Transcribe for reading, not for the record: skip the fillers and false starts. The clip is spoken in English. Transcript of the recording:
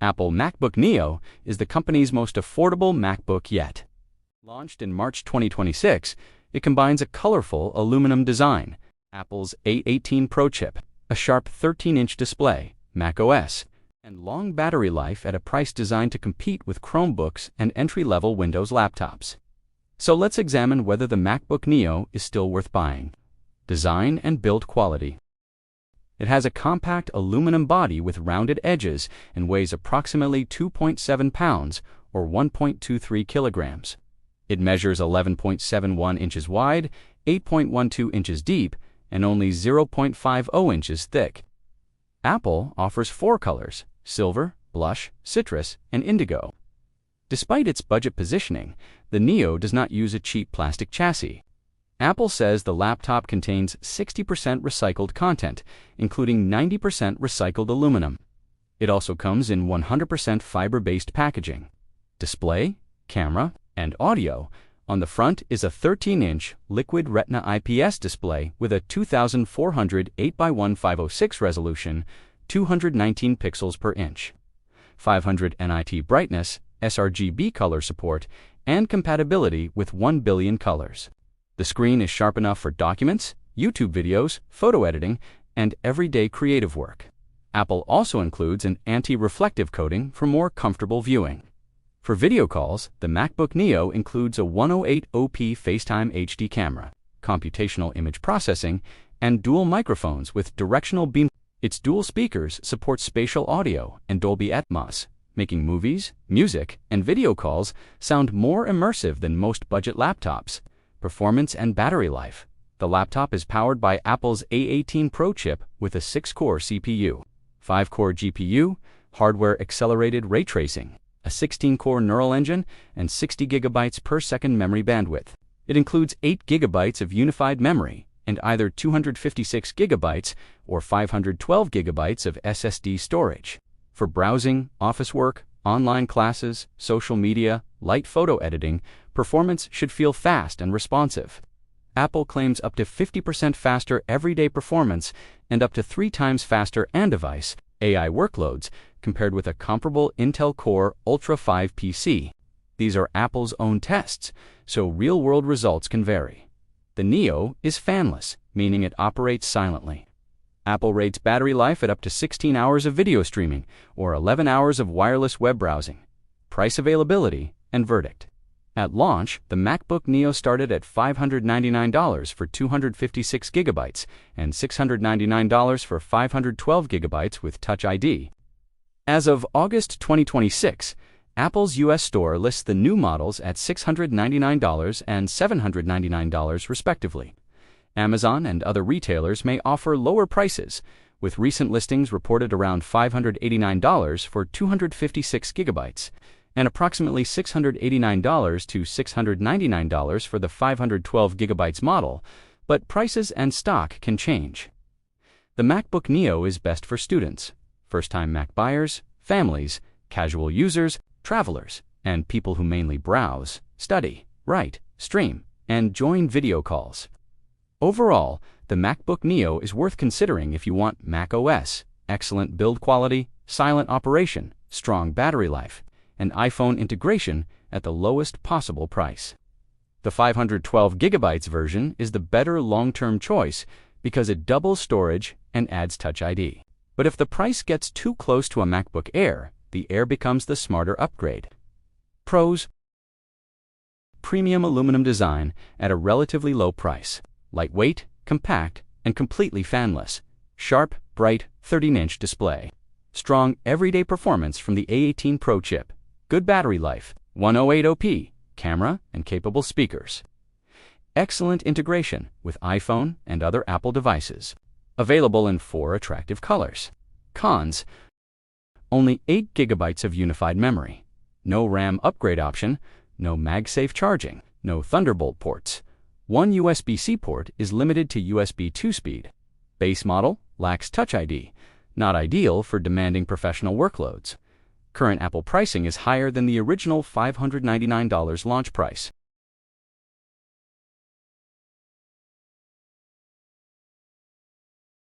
Apple MacBook Neo is the company's most affordable MacBook yet. Launched in March 2026, it combines a colorful aluminum design, Apple's A18 Pro chip, a sharp 13-inch display, macOS, and long battery life at a price designed to compete with Chromebooks and entry-level Windows laptops. So let's examine whether the MacBook Neo is still worth buying. Design and build quality. It has a compact aluminum body with rounded edges and weighs approximately 2.7 pounds or 1.23 kilograms. It measures 11.71 inches wide, 8.12 inches deep, and only 0.50 inches thick. Apple offers 4 colors: silver, blush, citrus, and indigo. Despite its budget positioning, the Neo does not use a cheap plastic chassis. Apple says the laptop contains 60% recycled content, including 90% recycled aluminum. It also comes in 100% fiber-based packaging. Display, camera, and audio. On the front is a 13-inch Liquid Retina IPS display with a 2400 8x1506 resolution, 219 pixels per inch, 500 nit brightness, sRGB color support, and compatibility with 1 billion colors. The screen is sharp enough for documents, YouTube videos, photo editing, and everyday creative work. Apple also includes an anti-reflective coating for more comfortable viewing. For video calls, the MacBook Neo includes a 108p FaceTime HD camera, computational image processing, and dual microphones with directional beam. Its dual speakers support spatial audio and Dolby Atmos, making movies, music, and video calls sound more immersive than most budget laptops. Performance and battery life. The laptop is powered by Apple's A18 Pro chip with a 6-core CPU, 5-core GPU, hardware-accelerated ray tracing, a 16-core neural engine, and 60 GB per second memory bandwidth. It includes 8 GB of unified memory and either 256 GB or 512 GB of SSD storage. For browsing, office work, online classes, social media, light photo editing, performance should feel fast and responsive. Apple claims up to 50% faster everyday performance and up to 3 times faster on-device AI workloads compared with a comparable Intel Core Ultra 5 PC. These are Apple's own tests, so real-world results can vary. The Neo is fanless, meaning it operates silently. Apple rates battery life at up to 16 hours of video streaming or 11 hours of wireless web browsing. Price availability and verdict. At launch, the MacBook Neo started at $599 for 256 GB and $699 for 512 GB with Touch ID. As of August 2026, Apple's US store lists the new models at $699 and $799 respectively. Amazon and other retailers may offer lower prices, with recent listings reported around $589 for 256 GB and approximately $689 to $699 for the 512 GB model, but prices and stock can change. The MacBook Neo is best for students, first-time Mac buyers, families, casual users, travelers, and people who mainly browse, study, write, stream, and join video calls. Overall, the MacBook Neo is worth considering if you want macOS, excellent build quality, silent operation, strong battery life, and iPhone integration at the lowest possible price. The 512 GB version is the better long-term choice because it doubles storage and adds Touch ID. But if the price gets too close to a MacBook Air, the Air becomes the smarter upgrade. Pros: premium aluminum design at a relatively low price. Lightweight, compact, and completely fanless. Sharp, bright, 13-inch display. Strong everyday performance from the A18 Pro chip. Good battery life, 108p, camera, and capable speakers. Excellent integration with iPhone and other Apple devices. Available in 4 attractive colors. Cons: only 8 GB of unified memory. No RAM upgrade option, no MagSafe charging, no Thunderbolt ports. One USB-C port is limited to USB 2 speed. Base model lacks Touch ID, not ideal for demanding professional workloads. Current Apple pricing is higher than the original $599 launch price.